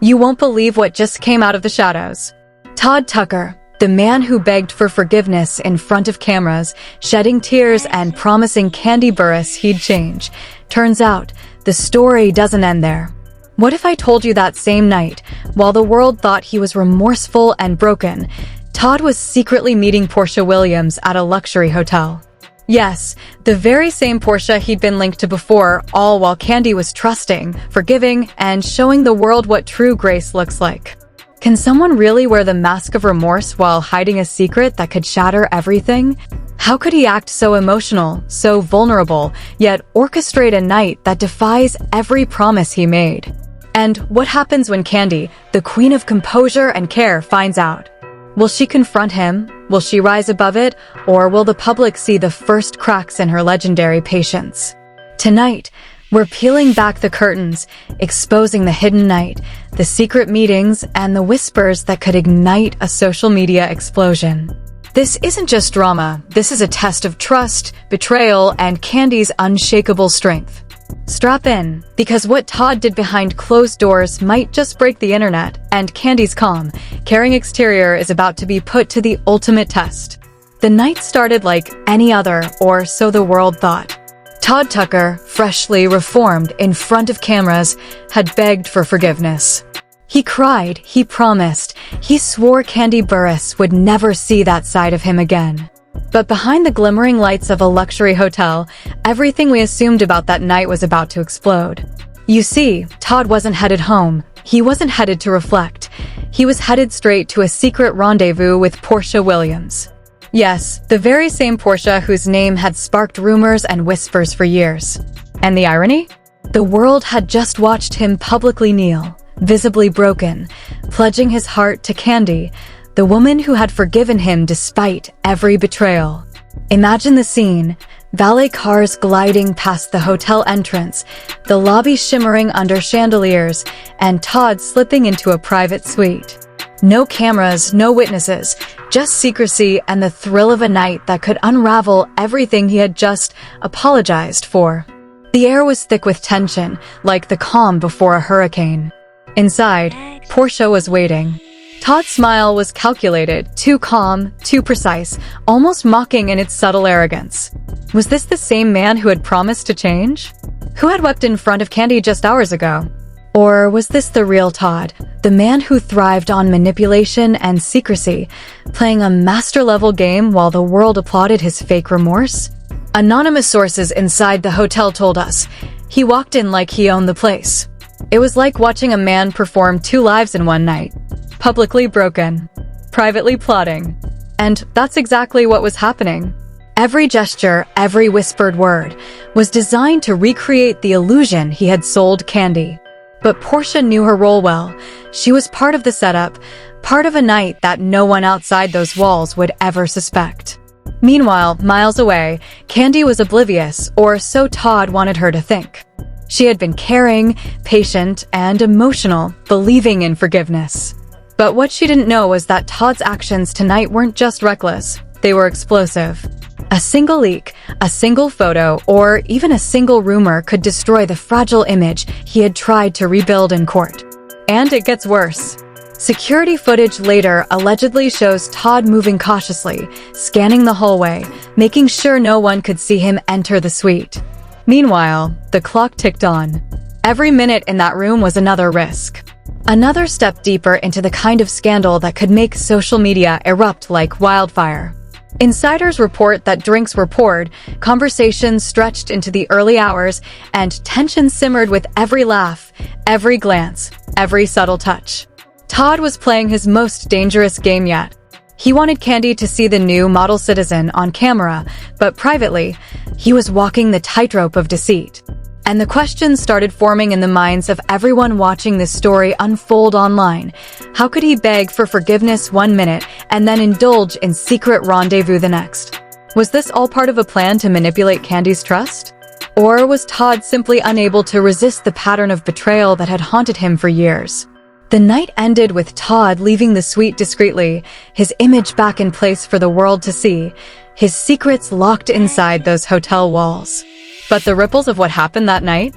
You won't believe what just came out of the shadows. Todd Tucker, the man who begged for forgiveness in front of cameras, shedding tears and promising Kandi Burruss he'd change. Turns out, the story doesn't end there. What if I told you that same night, while the world thought he was remorseful and broken, Todd was secretly meeting Porche Williams at a luxury hotel? Yes, the very same Porche he'd been linked to before, all while Kandi was trusting, forgiving, and showing the world what true grace looks like. Can someone really wear the mask of remorse while hiding a secret that could shatter everything? How could he act so emotional, so vulnerable, yet orchestrate a night that defies every promise he made? And what happens when Kandi, the queen of composure and care, finds out? Will she confront him? Will she rise above it? Or will the public see the first cracks in her legendary patience? Tonight, we're peeling back the curtains, exposing the hidden night, the secret meetings, and the whispers that could ignite a social media explosion. This isn't just drama, this is a test of trust, betrayal, and Kandi's unshakable strength. Strap in, because what Todd did behind closed doors might just break the internet, and Kandi's calm, caring exterior is about to be put to the ultimate test. The night started like any other, or so the world thought. Todd Tucker, freshly reformed in front of cameras, had begged for forgiveness. He cried, he promised, he swore Kandi Burruss would never see that side of him again. But behind the glimmering lights of a luxury hotel, everything we assumed about that night was about to explode. You see, Todd wasn't headed home. He wasn't headed to reflect. He was headed straight to a secret rendezvous with Porche Williams. Yes, the very same Porche whose name had sparked rumors and whispers for years. And the irony? The world had just watched him publicly kneel, visibly broken, pledging his heart to Kandi, the woman who had forgiven him despite every betrayal. Imagine the scene, valet cars gliding past the hotel entrance, the lobby shimmering under chandeliers, and Todd slipping into a private suite. No cameras, no witnesses, just secrecy and the thrill of a night that could unravel everything he had just apologized for. The air was thick with tension, like the calm before a hurricane. Inside, Porche was waiting. Todd's smile was calculated, too calm, too precise, almost mocking in its subtle arrogance. Was this the same man who had promised to change? Who had wept in front of Kandi just hours ago? Or was this the real Todd, the man who thrived on manipulation and secrecy, playing a master-level game while the world applauded his fake remorse? Anonymous sources inside the hotel told us, he walked in like he owned the place. It was like watching a man perform 2 lives in one night. Publicly broken, privately plotting. And that's exactly what was happening. Every gesture, every whispered word, was designed to recreate the illusion he had sold Kandi. But Porche knew her role well. She was part of the setup, part of a night that no one outside those walls would ever suspect. Meanwhile, miles away, Kandi was oblivious, or so Todd wanted her to think. She had been caring, patient, and emotional, believing in forgiveness. But what she didn't know was that Todd's actions tonight weren't just reckless, they were explosive. A single leak, a single photo, or even a single rumor could destroy the fragile image he had tried to rebuild in court. And it gets worse. Security footage later allegedly shows Todd moving cautiously, scanning the hallway, making sure no one could see him enter the suite. Meanwhile, the clock ticked on. Every minute in that room was another risk. Another step deeper into the kind of scandal that could make social media erupt like wildfire. Insiders report that drinks were poured, conversations stretched into the early hours, and tension simmered with every laugh, every glance, every subtle touch. Todd was playing his most dangerous game yet. He wanted Kandi to see the new model citizen on camera, but privately, he was walking the tightrope of deceit. And the questions started forming in the minds of everyone watching this story unfold online. How could he beg for forgiveness one minute and then indulge in secret rendezvous the next? Was this all part of a plan to manipulate Kandi's trust? Or was Todd simply unable to resist the pattern of betrayal that had haunted him for years? The night ended with Todd leaving the suite discreetly, his image back in place for the world to see, his secrets locked inside those hotel walls. But the ripples of what happened that night?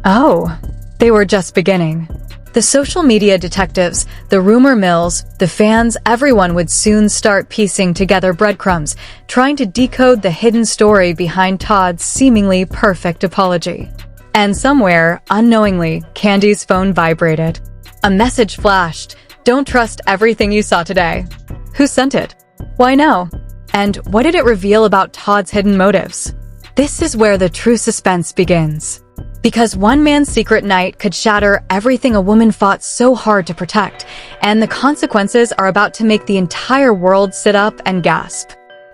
Oh, they were just beginning. The social media detectives, the rumor mills, the fans, everyone would soon start piecing together breadcrumbs, trying to decode the hidden story behind Todd's seemingly perfect apology. And somewhere, unknowingly, Kandi's phone vibrated. A message flashed. "Don't trust everything you saw today." Who sent it? Why no? And what did it reveal about Todd's hidden motives? This is where the true suspense begins. Because one man's secret night could shatter everything a woman fought so hard to protect, and the consequences are about to make the entire world sit up and gasp.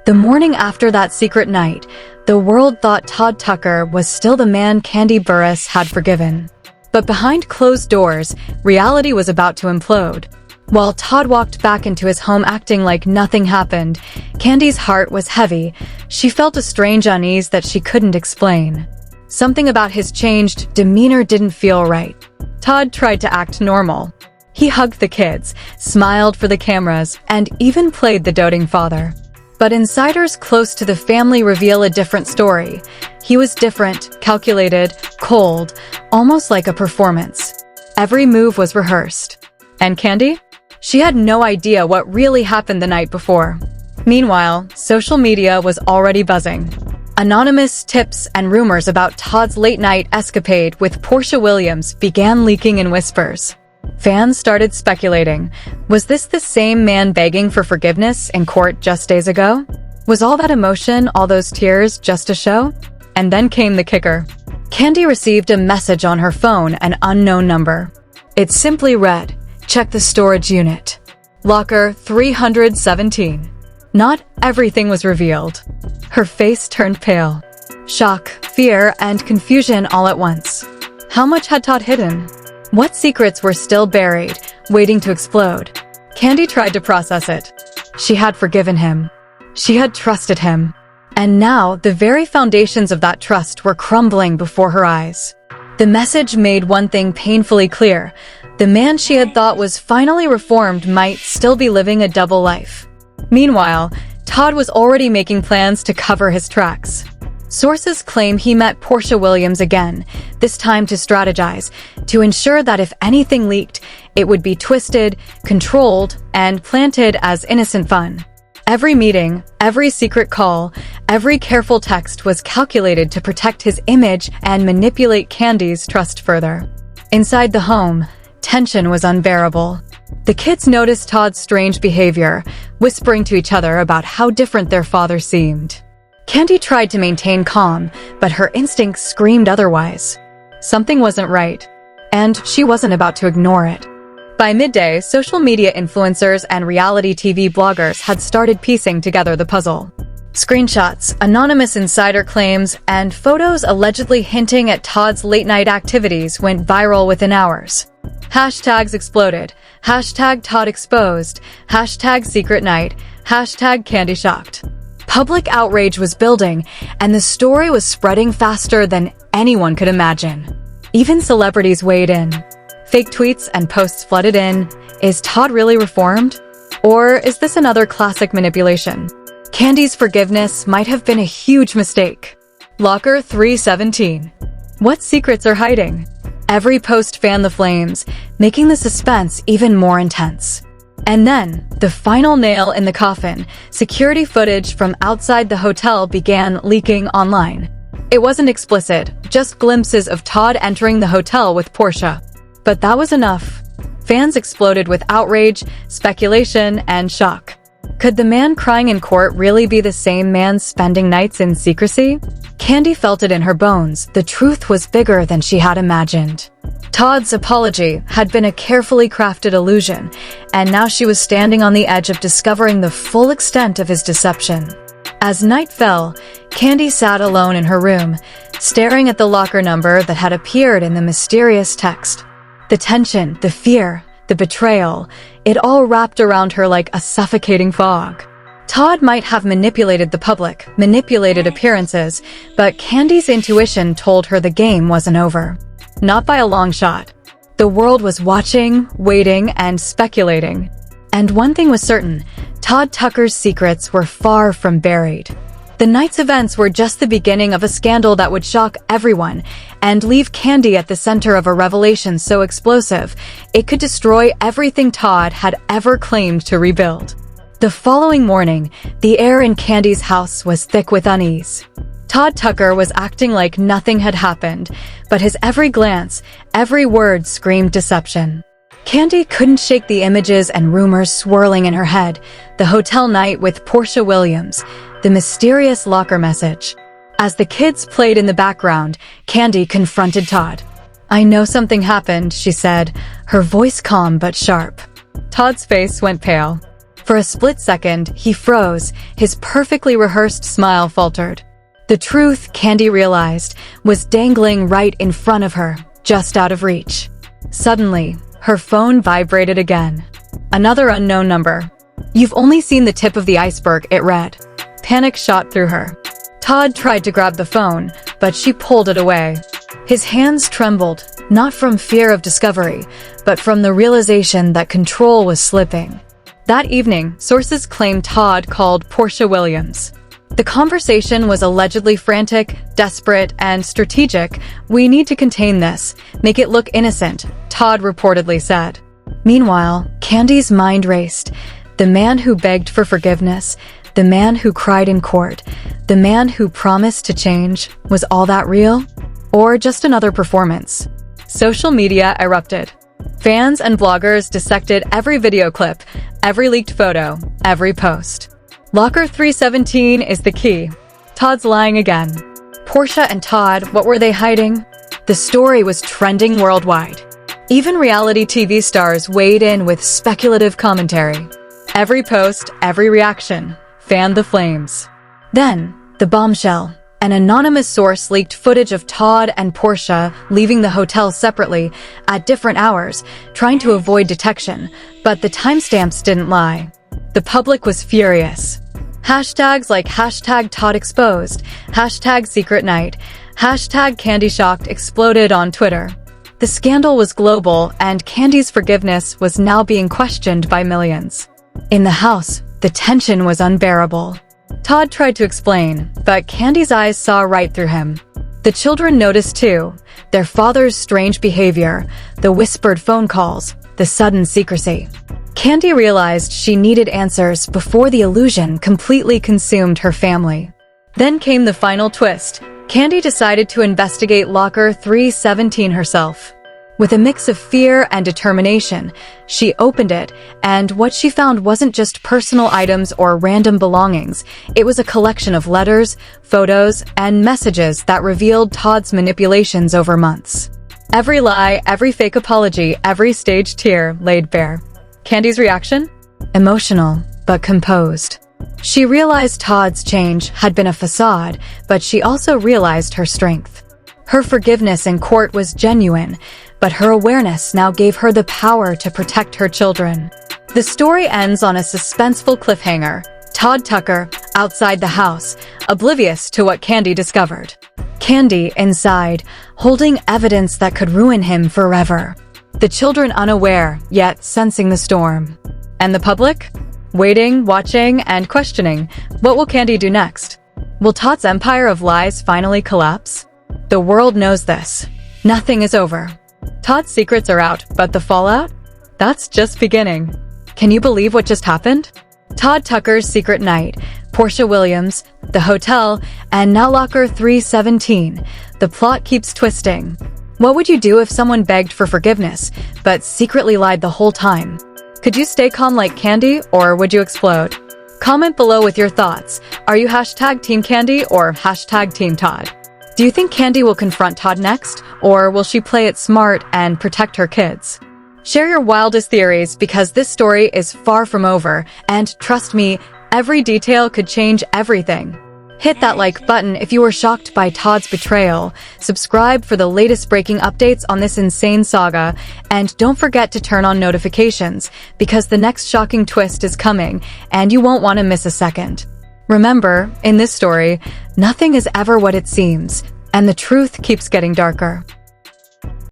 The morning after that secret night, the world thought Todd Tucker was still the man Kandi Burruss had forgiven. But behind closed doors, reality was about to implode. While Todd walked back into his home acting like nothing happened, Kandi's heart was heavy. She felt a strange unease that she couldn't explain. Something about his changed demeanor didn't feel right. Todd tried to act normal. He hugged the kids, smiled for the cameras, and even played the doting father. But insiders close to the family reveal a different story. He was different, calculated, cold, almost like a performance. Every move was rehearsed. And Kandi? She had no idea what really happened the night before. Meanwhile, social media was already buzzing. Anonymous tips and rumors about Todd's late-night escapade with Porche Williams began leaking in whispers. Fans started speculating. Was this the same man begging for forgiveness in court just days ago? Was all that emotion, all those tears, just a show? And then came the kicker. Kandi received a message on her phone, an unknown number. It simply read, "Check the storage unit. Locker 317. Not everything was revealed. Her face turned pale. Shock, fear, and confusion all at once. How much had Todd hidden? What secrets were still buried, waiting to explode? Kandi tried to process it. She had forgiven him. She had trusted him. And now, the very foundations of that trust were crumbling before her eyes. The message made one thing painfully clear. The man she had thought was finally reformed might still be living a double life. Meanwhile, Todd was already making plans to cover his tracks. Sources claim he met Porche Williams again, this time to strategize, to ensure that if anything leaked, it would be twisted, controlled, and planted as innocent fun. Every meeting, every secret call, every careful text was calculated to protect his image and manipulate Kandi's trust further. Inside the home, tension was unbearable. The kids noticed Todd's strange behavior, whispering to each other about how different their father seemed. Kandi tried to maintain calm, but her instincts screamed otherwise. Something wasn't right, and she wasn't about to ignore it. By midday, social media influencers and reality TV bloggers had started piecing together the puzzle. Screenshots, anonymous insider claims, and photos allegedly hinting at Todd's late-night activities went viral within hours. Hashtags exploded. Hashtag Todd exposed. Hashtag secret night. Hashtag Kandi shocked. Public outrage was building, and the story was spreading faster than anyone could imagine. Even celebrities weighed in. Fake tweets and posts flooded in. Is Todd really reformed? Or is this another classic manipulation? Kandi's forgiveness might have been a huge mistake. Locker 317. What secrets are hiding? Every post fanned the flames, making the suspense even more intense. And then, the final nail in the coffin, security footage from outside the hotel began leaking online. It wasn't explicit, just glimpses of Todd entering the hotel with Porche. But that was enough. Fans exploded with outrage, speculation, and shock. Could the man crying in court really be the same man spending nights in secrecy? Kandi felt it in her bones. The truth was bigger than she had imagined. Todd's apology had been a carefully crafted illusion, and now she was standing on the edge of discovering the full extent of his deception. As night fell, Kandi sat alone in her room, staring at the locker number that had appeared in the mysterious text. The tension, the fear, the betrayal, it all wrapped around her like a suffocating fog. Todd might have manipulated the public, manipulated appearances, but Kandi's intuition told her the game wasn't over. Not by a long shot. The world was watching, waiting, and speculating. And one thing was certain, Todd Tucker's secrets were far from buried. The night's events were just the beginning of a scandal that would shock everyone and leave Kandi at the center of a revelation so explosive it could destroy everything Todd had ever claimed to rebuild. The following morning, the air in Kandi's house was thick with unease. Todd Tucker was acting like nothing had happened, but his every glance, every word screamed deception. Kandi couldn't shake the images and rumors swirling in her head, the hotel night with Porche Williams, the mysterious locker message. As the kids played in the background, Kandi confronted Todd. "I know something happened," she said, her voice calm but sharp. Todd's face went pale. For a split second, he froze, his perfectly rehearsed smile faltered. The truth, Kandi realized, was dangling right in front of her, just out of reach. Suddenly, her phone vibrated again. Another unknown number. "You've only seen the tip of the iceberg," it read. Panic shot through her. Todd tried to grab the phone, but she pulled it away. His hands trembled, not from fear of discovery, but from the realization that control was slipping. That evening, sources claimed Todd called Porche Williams. The conversation was allegedly frantic, desperate, and strategic. "We need to contain this, make it look innocent," Todd reportedly said. Meanwhile, Kandi's mind raced. The man who begged for forgiveness, the man who cried in court, the man who promised to change, was all that real? Or just another performance? Social media erupted. Fans and bloggers dissected every video clip, every leaked photo, every post. Locker 317 is the key. Todd's lying again. Porche and Todd, what were they hiding? The story was trending worldwide. Even reality TV stars weighed in with speculative commentary. Every post, every reaction, fanned the flames. Then, the bombshell. An anonymous source leaked footage of Todd and Porche leaving the hotel separately at different hours, trying to avoid detection, but the timestamps didn't lie. The public was furious. Hashtags like #ToddExposed, #SecretNight, #KandiShocked exploded on Twitter. The scandal was global, and Kandi's forgiveness was now being questioned by millions. In the house, the tension was unbearable. Todd tried to explain, but Kandi's eyes saw right through him. The children noticed too, their father's strange behavior, the whispered phone calls, the sudden secrecy. Kandi realized she needed answers before the illusion completely consumed her family. Then came the final twist. Kandi decided to investigate Locker 317 herself. With a mix of fear and determination, she opened it, and what she found wasn't just personal items or random belongings. It was a collection of letters, photos, and messages that revealed Todd's manipulations over months. Every lie, every fake apology, every staged tear laid bare. Kandi's reaction? Emotional, but composed. She realized Todd's change had been a facade, but she also realized her strength. Her forgiveness in court was genuine, but her awareness now gave her the power to protect her children. The story ends on a suspenseful cliffhanger. Todd Tucker, outside the house, oblivious to what Kandi discovered. Kandi, inside, holding evidence that could ruin him forever. The children unaware, yet sensing the storm. And the public? Waiting, watching, and questioning. What will Kandi do next? Will Todd's empire of lies finally collapse? The world knows this. Nothing is over. Todd's secrets are out, but the fallout? That's just beginning. Can you believe what just happened? Todd Tucker's secret night, Porche Williams, the hotel, and now Locker 317. The plot keeps twisting. What would you do if someone begged for forgiveness, but secretly lied the whole time? Could you stay calm like Kandi, or would you explode? Comment below with your thoughts. Are you #Team Kandi or #Team Todd? Do you think Kandi will confront Todd next, or will she play it smart and protect her kids? Share your wildest theories, because this story is far from over, and trust me, every detail could change everything. Hit that like button if you were shocked by Todd's betrayal, subscribe for the latest breaking updates on this insane saga, and don't forget to turn on notifications, because the next shocking twist is coming, and you won't want to miss a second. Remember, in this story, nothing is ever what it seems, and the truth keeps getting darker.